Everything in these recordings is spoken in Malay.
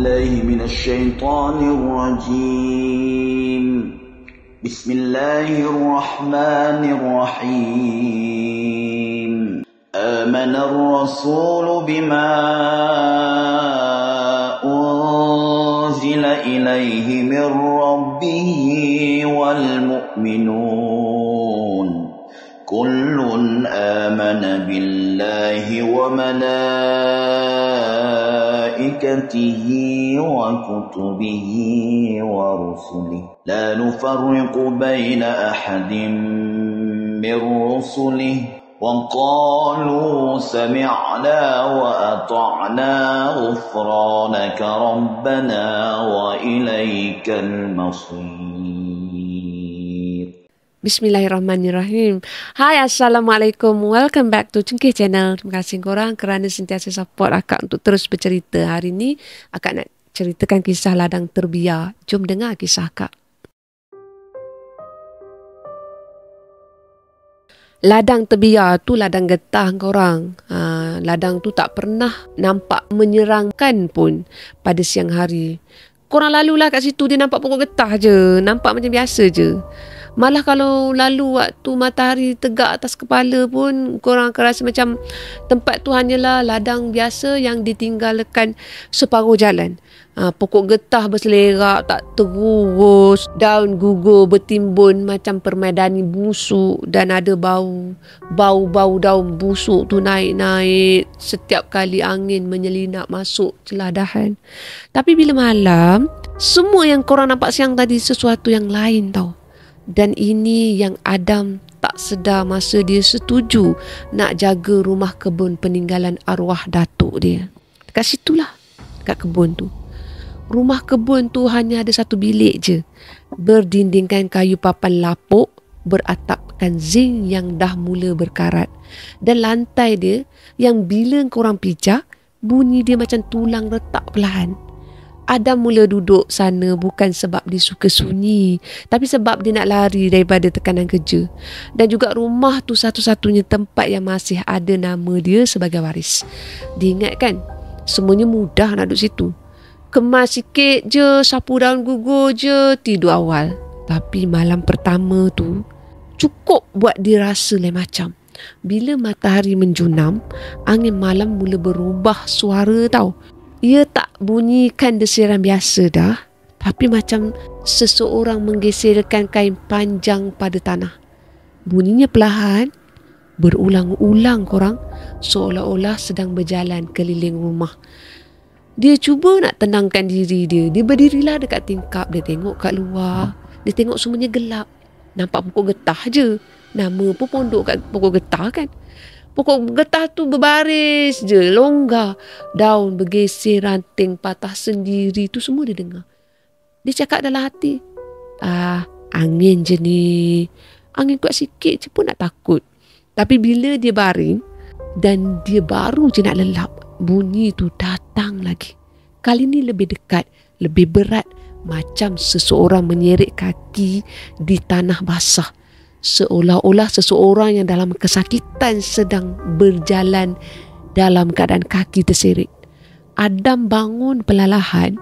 بالله من الشيطان الرجيم. بسم الله الرحمن الرحيم. آمن الرسول بما أنزل إليه من ربه والمؤمنون كل آمن بالله وملائكته وكتبه ورسله لا نفرق بين أحد من رسله وقالوا سمعنا وأطعنا غفرانك ربنا وإليك المصير. Bismillahirrahmanirrahim. Hai, Assalamualaikum. Welcome back to Cengkeh Channel. Terima kasih korang kerana sentiasa support akak untuk terus bercerita. Hari ni akak nak ceritakan kisah ladang terbiar. Jom dengar kisah akak. Ladang terbiar tu ladang getah korang. Ladang tu tak pernah nampak menyerangkan pun pada siang hari. Korang lalulah kat situ, dia nampak pokok getah je. Nampak macam biasa je. Malah kalau lalu waktu matahari tegak atas kepala pun, korang akan rasa macam tempat tu hanyalah ladang biasa yang ditinggalkan separuh jalan. Pokok getah berselerak tak terurus, daun gugur bertimbun macam permadani busuk, dan ada bau daun busuk tu naik-naik setiap kali angin menyelinap masuk celah dahan. Tapi bila malam, semua yang korang nampak siang tadi sesuatu yang lain tau. Dan ini yang Adam tak sedar masa dia setuju nak jaga rumah kebun peninggalan arwah datuk dia. Dekat situlah, dekat kebun tu. Rumah kebun tu hanya ada satu bilik je. Berdindingkan kayu papan lapuk, beratapkan zinc yang dah mula berkarat. Dan lantai dia yang bila korang pijak, bunyi dia macam tulang retak perlahan. Adam mula duduk sana bukan sebab dia suka sunyi, tapi sebab dia nak lari daripada tekanan kerja. Dan juga rumah tu satu-satunya tempat yang masih ada nama dia sebagai waris. Dia ingat kan, semuanya mudah nak duduk situ. Kemas sikit je, sapu daun gugur je, tidur awal. Tapi malam pertama tu cukup buat dia rasa lain macam. Bila matahari menjunam, angin malam mula berubah suara tau. Ia tak bunyikan desiran biasa dah, tapi macam seseorang menggeserkan kain panjang pada tanah. Bunyinya perlahan, berulang-ulang korang, seolah-olah sedang berjalan keliling rumah. Dia cuba nak tenangkan diri dia. Dia berdirilah dekat tingkap, dia tengok kat luar. Dia tengok semuanya gelap. Nampak pokok getah je. Nama pun pondok kat pokok getah kan. Pokok getah tu berbaris je, longgar. Daun bergeser, ranting patah sendiri, tu semua dia dengar. Dia cakap dalam hati, angin je ni. Angin kuat sikit je pun nak takut. Tapi bila dia baring dan dia baru je nak lelap, bunyi tu datang lagi. Kali ni lebih dekat, lebih berat, macam seseorang menyeret kaki di tanah basah. Seolah-olah seseorang yang dalam kesakitan sedang berjalan dalam keadaan kaki terseret. Adam bangun perlahan.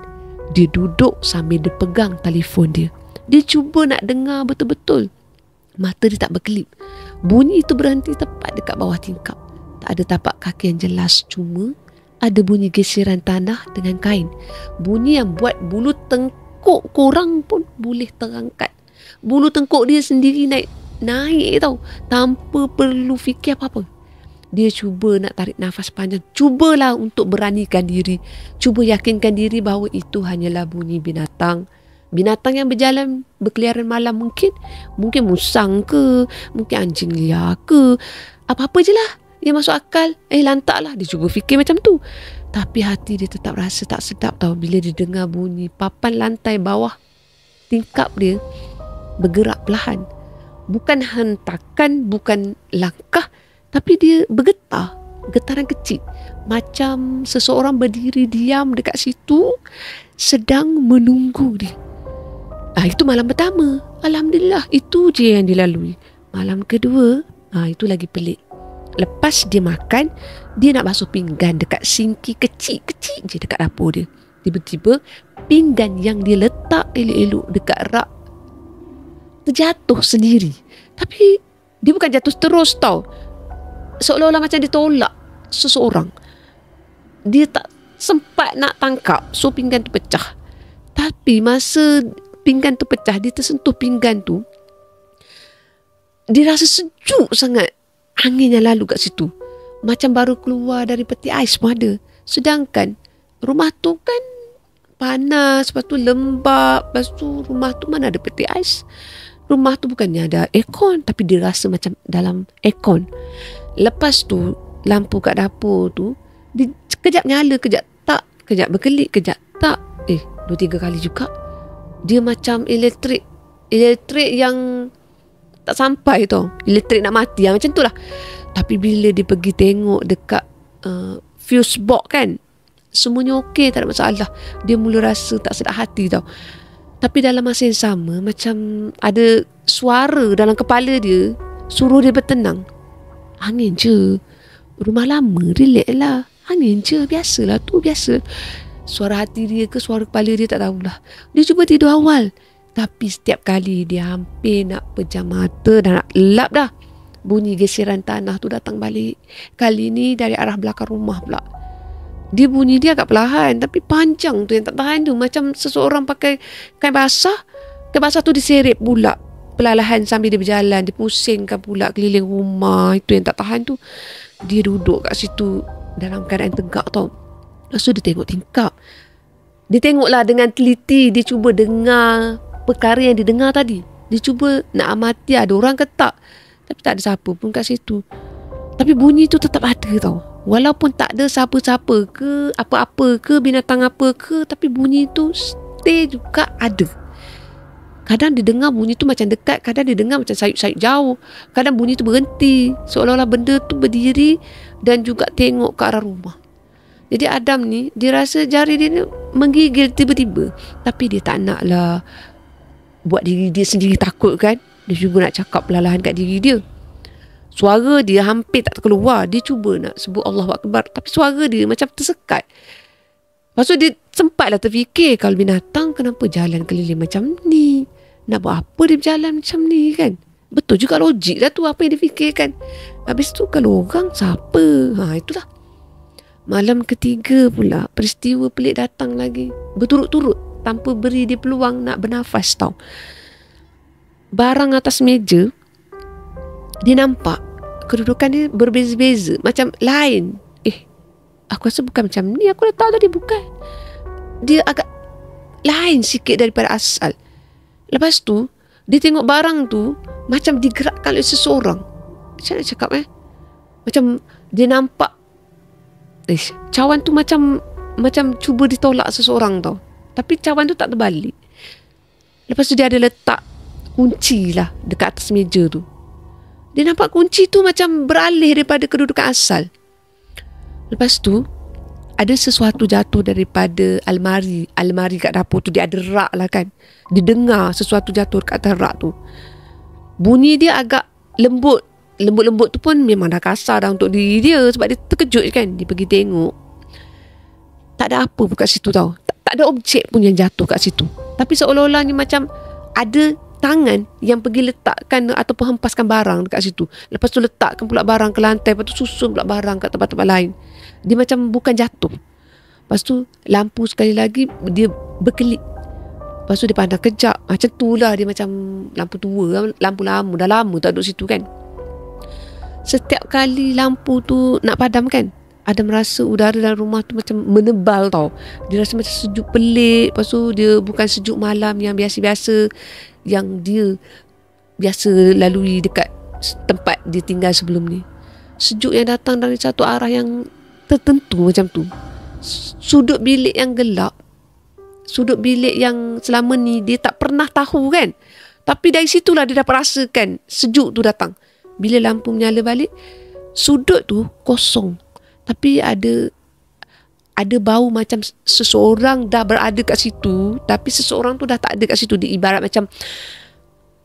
Dia duduk sambil dia pegang telefon dia. Dia cuba nak dengar betul-betul. Mata dia tak berkelip. Bunyi itu berhenti tepat dekat bawah tingkap. Tak ada tapak kaki yang jelas, cuma ada bunyi geseran tanah dengan kain. Bunyi yang buat bulu tengkuk korang pun boleh terangkat. Bulu tengkuk dia sendiri naik tau, tanpa perlu fikir apa-apa. Dia cuba nak tarik nafas panjang, cubalah untuk beranikan diri, cuba yakinkan diri bahawa itu hanyalah bunyi binatang yang berjalan berkeliaran malam. Mungkin musang ke, mungkin anjing liar ke, apa-apa je lah yang masuk akal. Lantaklah dia cuba fikir macam tu. Tapi hati dia tetap rasa tak sedap tau bila dia dengar bunyi papan lantai bawah tingkap dia bergerak perlahan. Bukan hentakan, bukan langkah, tapi dia bergetar. Getaran kecil. Macam seseorang berdiri diam dekat situ sedang menunggu dia. Itu malam pertama. Alhamdulillah, itu je yang dilalui. Malam kedua, itu lagi pelik. Lepas dia makan, dia nak basuh pinggan dekat sinki kecil-kecil je dekat dapur dia. tiba-tiba pinggan yang dia letak elok-elok dekat rak terjatuh sendiri. Tapi dia bukan jatuh terus tau. Seolah-olah macam dia tolak seseorang. Dia tak sempat nak tangkap, so pinggan tu pecah. Tapi masa pinggan tu pecah, dia tersentuh pinggan tu, dia rasa sejuk sangat. Angin yang lalu kat situ macam baru keluar dari peti ais pun ada. Sedangkan rumah tu kan panas, lepas tu lembab, lepas tu rumah tu mana ada peti ais. Rumah tu bukannya ada aircon, tapi dia rasa macam dalam aircon. Lepas tu lampu kat dapur tu, dia kejap nyala, kejap tak, kejap berkelip, kejap tak. 2-3 kali juga. Dia macam elektrik yang tak sampai tau. Elektrik nak mati macam tu lah. Tapi bila dia pergi tengok dekat fuse box kan, semuanya okey, tak ada masalah. Dia mula rasa tak sedap hati tau. Tapi dalam masa yang sama, macam ada suara dalam kepala dia suruh dia bertenang. Angin je, rumah lama, relax lah. Angin je, biasalah tu, biasa. Suara hati dia ke suara kepala dia tak tahulah. Dia cuba tidur awal, tapi setiap kali dia hampir nak pejam mata dan nak lap dah, bunyi geseran tanah tu datang balik. Kali ni dari arah belakang rumah pula. Dia bunyi dia agak perlahan, tapi panjang tu yang tak tahan tu. Macam seseorang pakai kain basah. Kain basah tu diseret pula perlahan sambil dia berjalan. Dia pusingkan pula keliling rumah. Itu yang tak tahan tu. Dia duduk kat situ dalam keadaan tegak tau. Lepas tu dia tengok tingkap. Dia tengoklah dengan teliti. Dia cuba dengar perkara yang dia dengar tadi. Dia cuba nak amati ada orang ke tak. Tapi tak ada siapa pun kat situ. Tapi bunyi tu tetap ada tau. Walaupun tak ada siapa-siapa ke, apa-apa ke, binatang apa ke, tapi bunyi tu stay juga ada. Kadang dia dengar bunyi tu macam dekat, kadang dia dengar macam sayup-sayup jauh. Kadang bunyi tu berhenti, seolah-olah benda tu berdiri dan juga tengok ke arah rumah. Jadi Adam ni, dia rasa jari dia ni menggigil tiba-tiba. Tapi dia tak nak lah buat diri dia sendiri takut kan. Dia cuba nak cakap perlahan kat diri dia. Suara dia hampir tak terkeluar. Dia cuba nak sebut Allahu Akbar, tapi suara dia macam tersekat. Lepas tu dia sempatlah terfikir, kalau binatang kenapa jalan keliling macam ni? Nak buat apa dia berjalan macam ni kan? Betul juga, logik lah tu apa yang dia fikirkan. Habis tu kalau orang siapa? Itulah. Malam ketiga pula peristiwa pelik datang lagi. Berturut-turut tanpa beri dia peluang nak bernafas tau. Barang atas meja, dia nampak kedudukan dia berbeza-beza, macam lain. Aku rasa bukan macam ni, aku dah tahu tadi bukan. Dia agak lain sikit daripada asal. Lepas tu dia tengok barang tu macam digerakkan oleh seseorang. Macam nak cakap macam dia nampak cawan tu macam cuba ditolak seseorang tau. Tapi cawan tu tak terbalik. Lepas tu dia ada letak kunci lah dekat atas meja tu. Dia nampak kunci tu macam beralih daripada kedudukan asal. Lepas tu ada sesuatu jatuh daripada almari kat dapur tu. Dia ada rak lah kan. Dia dengar sesuatu jatuh kat atas rak tu. Bunyi dia agak lembut. Lembut-lembut tu pun memang dah kasar dah untuk diri dia, sebab dia terkejut kan. Dia pergi tengok, tak ada apa pun kat situ tau. Tak ada objek pun yang jatuh kat situ. Tapi seolah-olahnya macam ada tangan yang pergi letakkan ataupun hempaskan barang dekat situ. Lepas tu letakkan pula barang ke lantai, lepas tu susun pula barang kat tempat-tempat lain. Dia macam bukan jatuh. Lepas tu lampu sekali lagi dia berkelip. Lepas tu dia pandang kejap. Macam tu lah, dia macam lampu tua, lampu lama, dah lama tak duduk situ kan. Setiap kali lampu tu nak padam kan, Adam merasa udara dalam rumah tu macam menebal tau. Dia rasa macam sejuk pelik. Lepas tu dia bukan sejuk malam yang biasa-biasa, yang dia biasa lalui dekat tempat dia tinggal sebelum ni. Sejuk yang datang dari satu arah yang tertentu macam tu. Sudut bilik yang gelap, sudut bilik yang selama ni dia tak pernah tahu kan. Tapi dari situlah dia dapat rasakan sejuk tu datang. Bila lampu menyala balik, sudut tu kosong. Tapi ada bau macam seseorang dah berada kat situ, tapi seseorang tu dah tak ada kat situ. Dia ibarat macam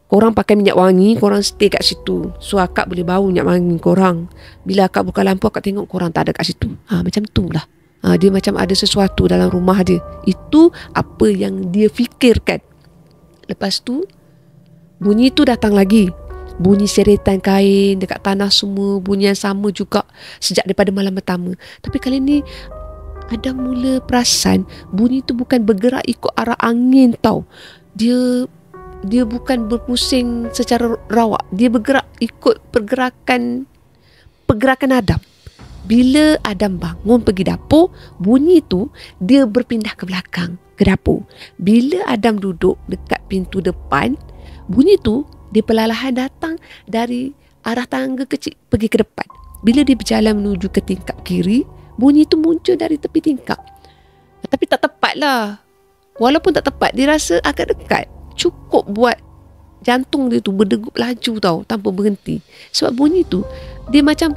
korang pakai minyak wangi, korang stay kat situ. So akak boleh bau minyak wangi korang. Bila akak buka lampu, akak tengok korang tak ada kat situ. Macam tu lah. Dia macam ada sesuatu dalam rumah dia. Itu apa yang dia fikirkan. Lepas tu bunyi tu datang lagi. Bunyi seretan kain dekat tanah semua, bunyi yang sama juga sejak daripada malam pertama. Tapi kali ni Adam mula perasan bunyi tu bukan bergerak ikut arah angin tau. Dia bukan berpusing secara rawak. Dia bergerak ikut pergerakan Adam. Bila Adam bangun pergi dapur, bunyi tu dia berpindah ke belakang, ke dapur. Bila Adam duduk dekat pintu depan, bunyi tu dia perlahan datang dari arah tangga kecil pergi ke depan. Bila dia berjalan menuju ke tingkap kiri, bunyi tu muncul dari tepi tingkap. Tapi tak tepat lah. Walaupun tak tepat, dia rasa agak dekat. Cukup buat jantung dia tu berdegup laju tau, tanpa berhenti. Sebab bunyi tu dia macam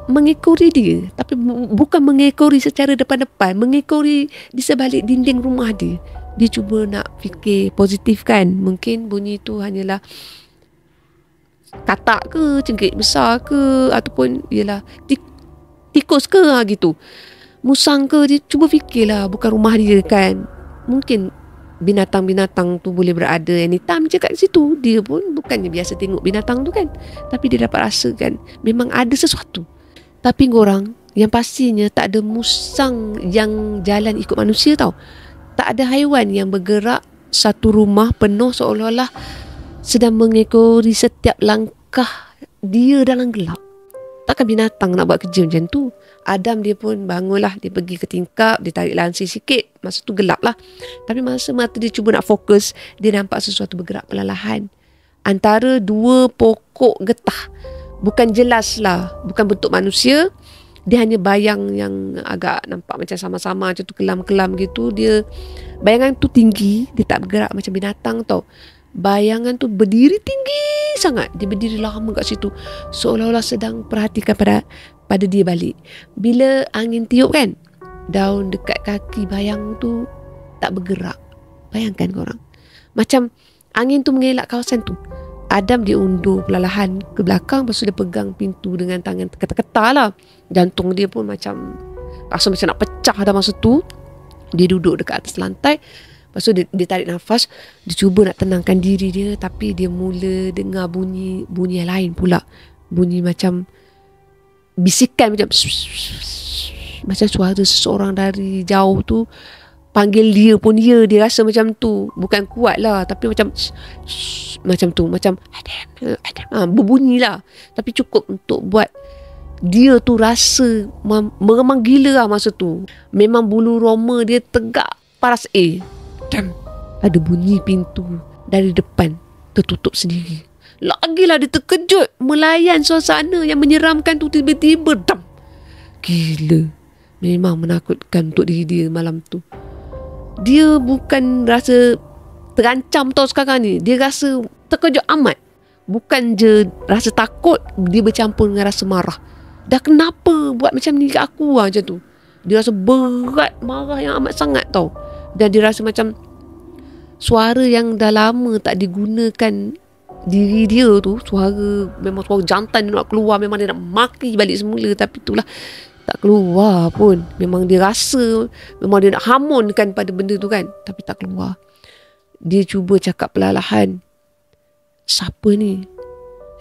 mengekori dia, tapi bukan mengekori secara depan-depan, mengekori di sebalik dinding rumah dia. Dia cuba nak fikir positif kan. Mungkin bunyi tu hanyalah katak ke, cengkit besar ke, ataupun ialah tikus ke gitu, musang ke. Dia cuba fikirlah, bukan rumah dia kan. Mungkin binatang-binatang tu boleh berada anytime je kat situ. Dia pun bukannya biasa tengok binatang tu kan, tapi dia dapat rasakan memang ada sesuatu. Tapi korang, yang pastinya tak ada musang yang jalan ikut manusia tau. Tak ada haiwan yang bergerak satu rumah penuh seolah-olah sedang mengekori setiap langkah dia dalam gelap. Takkan binatang nak buat kerja macam tu. Adam dia pun bangunlah, dia pergi ke tingkap, dia tarik lansir sikit. Masa tu gelap lah. Tapi masa mata dia cuba nak fokus, dia nampak sesuatu bergerak perlahan antara dua pokok getah. Bukan jelas lah, bukan bentuk manusia. Dia hanya bayang yang agak nampak macam sama-sama macam tu, kelam-kelam gitu. Dia bayangan tu tinggi, dia tak bergerak macam binatang tau. Bayangan tu berdiri tinggi sangat. Dia berdiri lama kat situ, seolah-olah sedang perhatikan pada dia balik. Bila angin tiup kan, daun dekat kaki bayang tu tak bergerak. Bayangkan korang, macam angin tu mengelak kawasan tu. Adam dia undur perlahan ke belakang. Lepas tu dia pegang pintu dengan tangan terketar-ketar lah. Jantung dia pun macam rasa macam nak pecah dah masa tu. Dia duduk dekat atas lantai. Lepas tu dia tarik nafas. Dia cuba nak tenangkan diri dia. Tapi dia mula dengar bunyi yang lain pula. Bunyi macam bisikan, macam suara seseorang dari jauh tu panggil dia pun dia rasa macam tu. Bukan kuat lah, tapi macam tu, macam berbunyi lah. Tapi cukup untuk buat dia tu rasa meremang gila lah masa tu. Memang bulu roma dia tegak paras. Ada bunyi pintu dari depan tertutup sendiri. Lagilah dia terkejut melayan suasana yang menyeramkan tu tiba-tiba. Gila. Memang menakutkan untuk diri dia malam tu. Dia bukan rasa terancam tau sekarang ni. Dia rasa terkejut amat. Bukan je rasa takut, dia bercampur dengan rasa marah. Dah kenapa buat macam ni kat aku lah, macam tu. Dia rasa berat, marah yang amat sangat tau. Dan dia rasa macam suara yang dah lama tak digunakan diri dia tu, memang suara jantan dia nak keluar. Memang dia nak maki balik semula, tapi itulah tak keluar pun. Memang dia rasa, memang dia nak hamunkan pada benda tu kan, tapi tak keluar. Dia cuba cakap perlahan, siapa ni?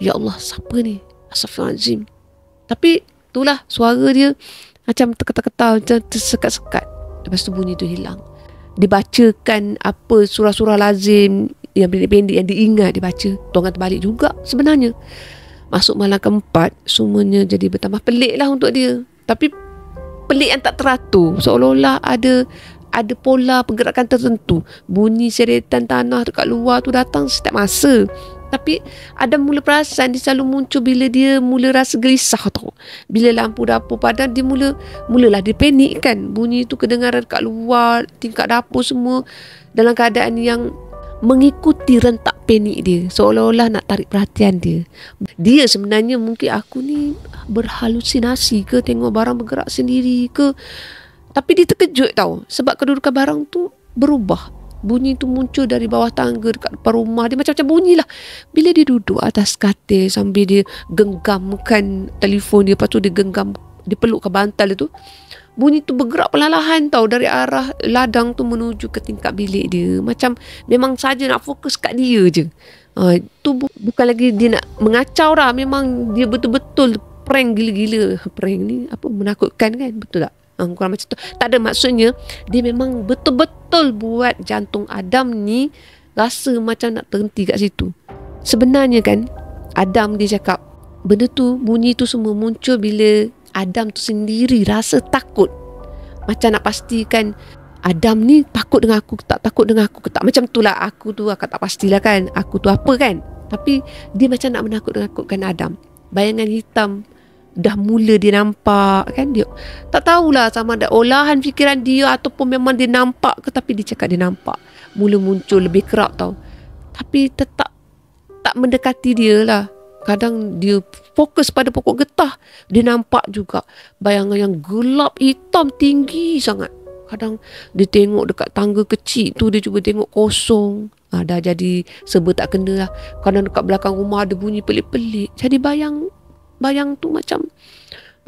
Ya Allah, siapa ni? Astaghfirullahaladzim. Tapi itulah suara dia macam terketar-ketar, macam tersekat-sekat. Lepas tu bunyi tu hilang. Dibacakan apa surah-surah lazim yang pendek-pendek yang diingat dibaca. Tuangan terbalik juga sebenarnya. Masuk malam keempat, semuanya jadi bertambah pelik lah untuk dia. Tapi pelik yang tak teratur. Seolah-olah ada pola pergerakan tertentu. Bunyi seretan tanah dekat luar tu datang setiap masa. Tapi Adam mula perasan dia selalu muncul bila dia mula rasa gelisah tau. Bila lampu dapur padam, dia mulalah dia panik kan. Bunyi tu kedengaran dekat luar, tingkat dapur semua dalam keadaan yang mengikuti rentak panik dia, seolah-olah nak tarik perhatian dia. Dia sebenarnya mungkin aku ni berhalusinasi ke, tengok barang bergerak sendiri ke. Tapi dia terkejut tau, sebab kedudukan barang tu berubah. Bunyi tu muncul dari bawah tangga dekat depan rumah dia, macam-macam bunyi lah. Bila dia duduk atas katil sambil dia genggamkan telefon dia, lepas tu dia pelukkan bantal dia tu, bunyi tu bergerak perlahan tau dari arah ladang tu menuju ke tingkap bilik dia. Macam memang saja nak fokus kat dia je. Tu bukan lagi dia nak mengacau dah. Memang dia betul-betul prank gila-gila. Prank ni apa, menakutkan kan, betul tak? Kurang macam tu. Tak ada, maksudnya dia memang betul-betul buat jantung Adam ni rasa macam nak terhenti kat situ. Sebenarnya kan Adam dia cakap benda tu, bunyi tu semua muncul bila Adam tu sendiri rasa takut. Macam nak pastikan Adam ni takut dengan aku ke tak, takut dengan aku ke tak. Macam tu lah, aku tu akan tak pastilah kan aku tu apa kan. Tapi dia macam nak menakut-nakutkan Adam. Bayangan hitam dah mula dia nampak kan. Dia tak tahulah sama ada olahan fikiran dia ataupun memang dia nampak ke, tapi dia cakap dia nampak. Mula muncul lebih kerap tau. Tapi tetap tak mendekati dia lah. Kadang dia fokus pada pokok getah. Dia nampak juga bayangan yang gelap hitam tinggi sangat. Kadang dia tengok dekat tangga kecil tu, dia cuba tengok kosong. Dah jadi serba tak kena lah. Kadang dekat belakang rumah ada bunyi pelik-pelik. Jadi bayang tu macam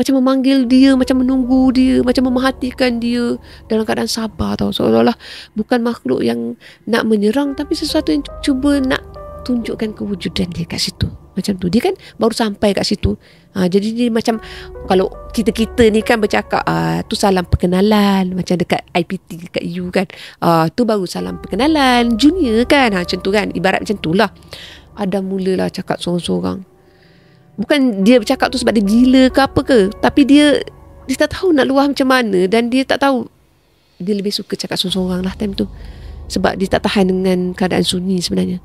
memanggil dia, macam menunggu dia, macam memerhatikan dia dalam keadaan sabar tau. Seolah-olah bukan makhluk yang nak menyerang, tapi sesuatu yang cuba nak tunjukkan kewujudan dia kat situ. Macam tu. Dia kan baru sampai kat situ. Jadi dia macam, kalau kita ni kan bercakap, tu salam perkenalan. Macam dekat IPT, dekat U kan. Tu baru salam perkenalan. Junior kan. Macam tu kan. Ibarat macam tu lah. Adam mulalah cakap sorang-sorang. Bukan dia bercakap tu sebab dia gila ke apa ke. Tapi dia tak tahu nak luah macam mana. Dan dia tak tahu. Dia lebih suka cakap sorang-sorang lah time tu. Sebab dia tak tahan dengan keadaan sunyi sebenarnya.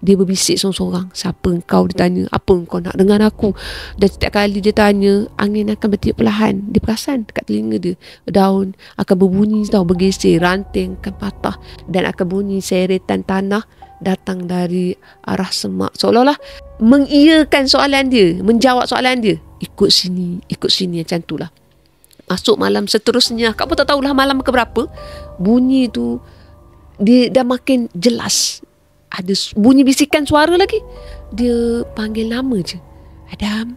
Dia berbisik sorang-sorang. Siapa engkau, dia tanya. Apa engkau nak dengan aku? Dan setiap kali dia tanya, angin akan bertiup perlahan. Dia perasan dekat telinga dia. Daun akan berbunyi tau, bergeser. Ranting akan patah. Dan akan bunyi seretan tanah datang dari arah semak. Seolah-olah mengiyakan soalan dia. Menjawab soalan dia. Ikut sini macam tu lah. Masuk malam seterusnya. Kak pun tak tahulah malam ke berapa. Bunyi tu dia dah makin jelas. Ada bunyi bisikan suara lagi. Dia panggil nama je. Adam.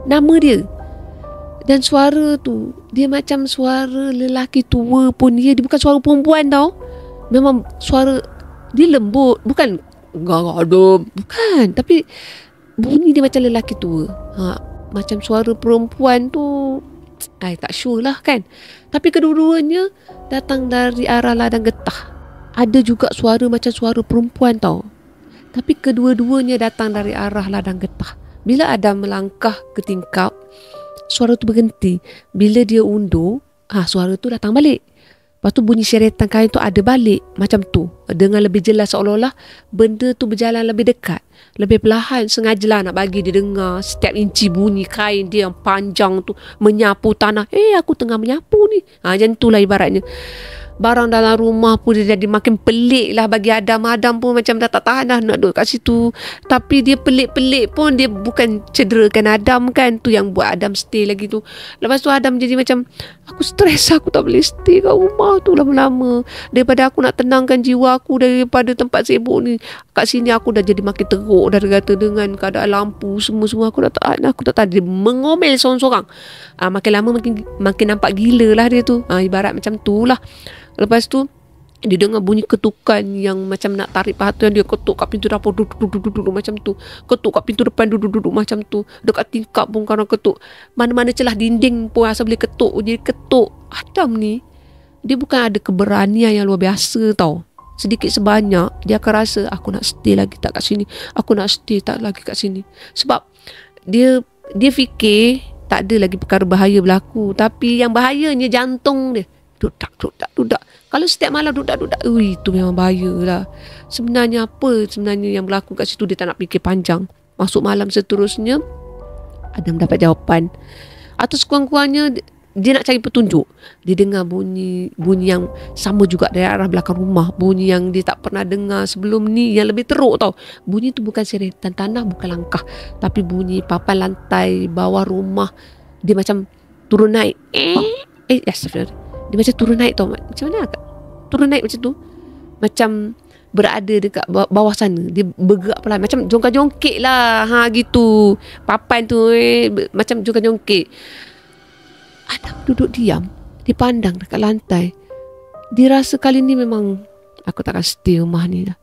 Nama dia. Dan suara tu, dia macam suara lelaki tua pun dia. Dia bukan suara perempuan tau. Memang suara dia lembut. Bukan Adam. Bukan. Tapi bunyi dia macam lelaki tua. Macam suara perempuan tu, tak sure lah kan. Tapi kedua-duanya datang dari arah ladang getah. Ada juga suara macam suara perempuan tau. Tapi kedua-duanya datang dari arah ladang getah. Bila Adam melangkah ke tingkap, suara tu berhenti. Bila dia undur, suara tu datang balik. Lepas tu bunyi seretan kain tu ada balik. Macam tu. Dengan lebih jelas, seolah-olah benda tu berjalan lebih dekat. Lebih perlahan. Sengajalah nak bagi dia dengar setiap inci bunyi kain dia yang panjang tu menyapu tanah. Aku tengah menyapu ni. Macam tu lah ibaratnya. Barang dalam rumah pun dia jadi makin pelik lah bagi Adam. Adam pun macam dah tak tahan dah nak duduk kat situ. Tapi dia pelik-pelik pun, dia bukan cederakan Adam kan. Tu yang buat Adam stay lagi tu. Lepas tu Adam jadi macam, aku stres, aku tak boleh stay kat rumah tu lama-lama. Daripada aku nak tenangkan jiwa aku daripada tempat sibuk ni, kat sini aku dah jadi makin teruk dah, kata, dengan keadaan lampu semua-semua. Aku tak tahan. Dia mengomel seorang-seorang. Makin lama makin nampak gila lah dia tu. Ibarat macam tu lah. Lepas tu dia dengar bunyi ketukan yang macam nak tarik perhatian dia. Ketuk kat pintu dapur, duduk macam tu. Ketuk kat pintu depan, duduk macam tu. Dekat tingkap pun kadang ketuk. Mana-mana celah dinding pun asal boleh ketuk. Jadi ketuk. Adam ni, dia bukan ada keberanian yang luar biasa tau. Sedikit sebanyak dia akan rasa, aku nak stay lagi tak kat sini, aku nak stay tak lagi kat sini. Sebab dia fikir tak ada lagi perkara bahaya berlaku. Tapi yang bahayanya jantung dia. Dudak. Kalau setiap malam dudak, itu memang bahaya lah. Sebenarnya apa yang berlaku kat situ, dia tak nak fikir panjang. Masuk malam seterusnya, Adam dapat jawapan. Atau sekurang-kurangnya dia nak cari petunjuk. Dia dengar bunyi yang sama juga dari arah belakang rumah. Bunyi yang dia tak pernah dengar sebelum ni, yang lebih teruk tau. Bunyi tu bukan seretan tanah, bukan langkah, tapi bunyi papan lantai bawah rumah. Dia macam turun naik. Astagfirullah. Dia macam turun naik tau. Macam mana agak turun naik macam tu? Macam berada dekat bawah sana. Dia bergerak pelan, macam jongkak-jongkik lah, gitu. Papan tu macam jongkak-jongkik. Adam duduk diam, dia pandang dekat lantai. Dia rasa kali ni memang aku takkan stay rumah ni dah.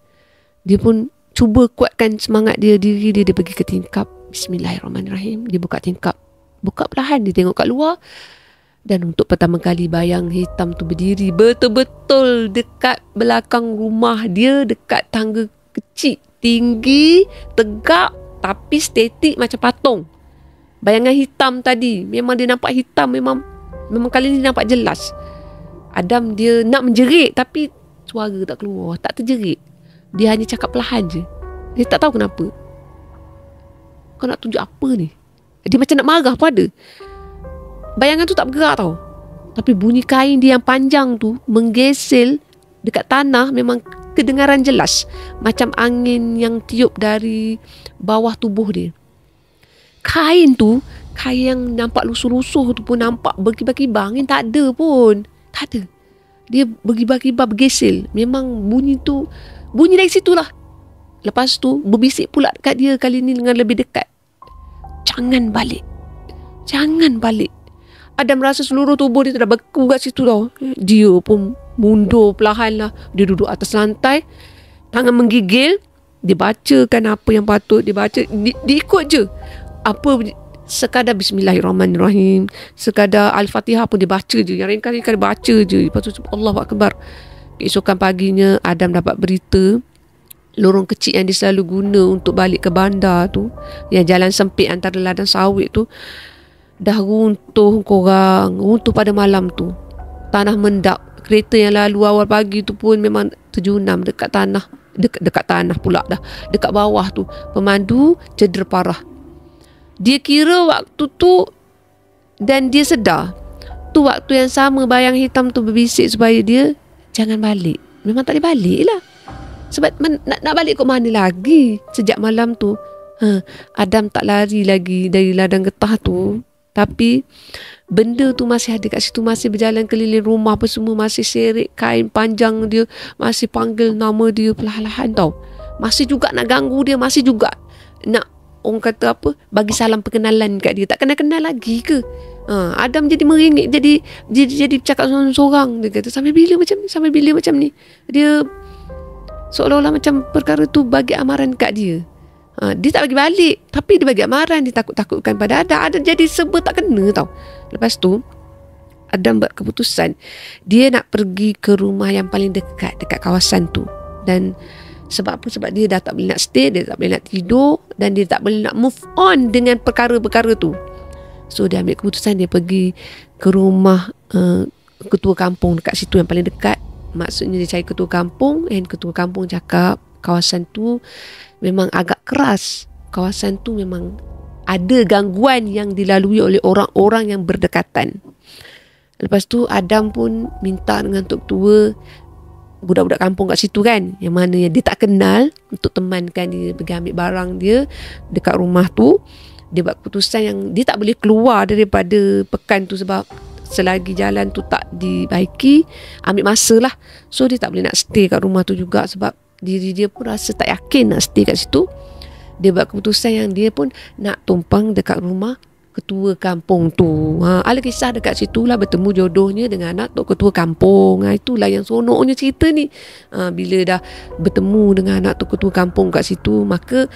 Dia pun cuba kuatkan semangat dia, diri dia pergi ke tingkap. Bismillahirrahmanirrahim. Dia buka tingkap, buka perlahan, dia tengok kat luar. Dan untuk pertama kali bayang hitam tu berdiri betul-betul dekat belakang rumah dia, dekat tangga kecil, tinggi, tegak, tapi statik macam patung. Bayangan hitam tadi, memang dia nampak hitam, memang kali ni nampak jelas. Adam dia nak menjerit tapi suara tak keluar, tak terjerit. Dia hanya cakap perlahan je. Dia tak tahu kenapa. Kau nak tunjuk apa ni? Dia macam nak marah pun ada. Bayangan tu tak bergerak tau. Tapi bunyi kain dia yang panjang tu menggesel dekat tanah memang kedengaran jelas. Macam angin yang tiup dari bawah tubuh dia. Kain yang nampak lusuh-lusuh tu pun nampak berkibar-kibar. Angin tak ada pun. Tak ada. Dia berkibar-kibar, bergesel. Memang bunyi dari situ lah. Lepas tu berbisik pula dekat dia kali ni dengan lebih dekat. Jangan balik. Jangan balik. Adam rasa seluruh tubuh dia dah beku kat situ tau. Dia pun mundur perlahan lah. Dia duduk atas lantai, tangan menggigil. Dia bacakan apa yang patut dia baca. Dia ikut je. Apa sekadar Bismillahirrahmanirrahim, sekadar Al-Fatihah pun dia baca je. Yang lain kali dia baca je. Lepas tu Allahu Akbar. Keesokan paginya Adam dapat berita lorong kecil yang dia selalu guna untuk balik ke bandar tu, yang jalan sempit antara ladang sawit tu, dah runtuh korang. Runtuh pada malam tu. Tanah mendak. Kereta yang lalu awal pagi tu pun memang terjunam dekat tanah. Dekat tanah pula dah. Dekat bawah tu. Pemandu cedera parah. Dia kira waktu tu dan dia sedar. Tu waktu yang sama bayang hitam tu berbisik supaya dia jangan balik. Memang tak boleh balik lah. Sebab nak balik ke mana lagi? Sejak malam tu Adam tak lari lagi dari ladang getah tu. Tapi benda tu masih ada kat situ. Masih berjalan keliling rumah apa semua. Masih serik kain panjang dia. Masih panggil nama dia perlahan-lahan tau. Masih juga nak ganggu dia. Masih juga nak, orang kata apa, bagi salam perkenalan kat dia. Tak kenal-kenal lagi ke? Adam jadi meringik. Jadi cakap seorang-seorang. Dia kata sampai bila macam ni? Sampai bila macam ni? Dia seolah-olah macam perkara tu bagi amaran kat dia. Dia tak bagi balik, tapi dia bagi amaran. Dia takut-takutkan pada Adam. Adam jadi serba tak kena tau. Lepas tu Adam buat keputusan dia nak pergi ke rumah yang paling dekat kawasan tu. Dan sebab apa? Sebab dia dah tak boleh nak stay, dia tak boleh nak tidur, dan dia tak boleh nak move on dengan perkara-perkara tu. So dia ambil keputusan dia pergi ke rumah ketua kampung dekat situ yang paling dekat. Maksudnya dia cari ketua kampung, dan ketua kampung cakap kawasan tu memang agak keras. Kawasan tu memang ada gangguan yang dilalui oleh orang-orang yang berdekatan. Lepas tu Adam pun minta dengan tok tua budak-budak kampung kat situ kan, yang mana yang dia tak kenal, untuk temankan dia pergi ambil barang dia dekat rumah tu. Dia buat keputusan yang dia tak boleh keluar daripada pekan tu sebab selagi jalan tu tak dibaiki, ambil masa lah. So dia tak boleh nak stay kat rumah tu juga sebab diri dia pun rasa tak yakin nak stay kat situ. Dia buat keputusan yang dia pun nak tumpang dekat rumah ketua kampung tu. Ada kisah dekat situ lah, bertemu jodohnya dengan anak tok ketua kampung. Itulah yang seronoknya cerita ni. Bila dah bertemu dengan anak tok ketua kampung kat situ, maka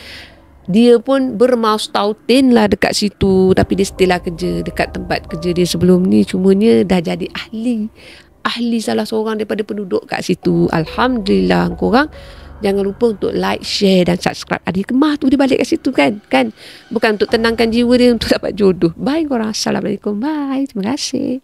dia pun bermaus tautin lah dekat situ. Tapi dia still lah kerja dekat tempat kerja dia sebelum ni. Cumanya dah jadi ahli salah seorang daripada penduduk kat situ. Alhamdulillah. Korang jangan lupa untuk like, share dan subscribe. Ada kemah tu dia balik kat situ kan. Bukan untuk tenangkan jiwa dia, untuk dapat jodoh. Bye korang. Assalamualaikum. Bye. Terima kasih.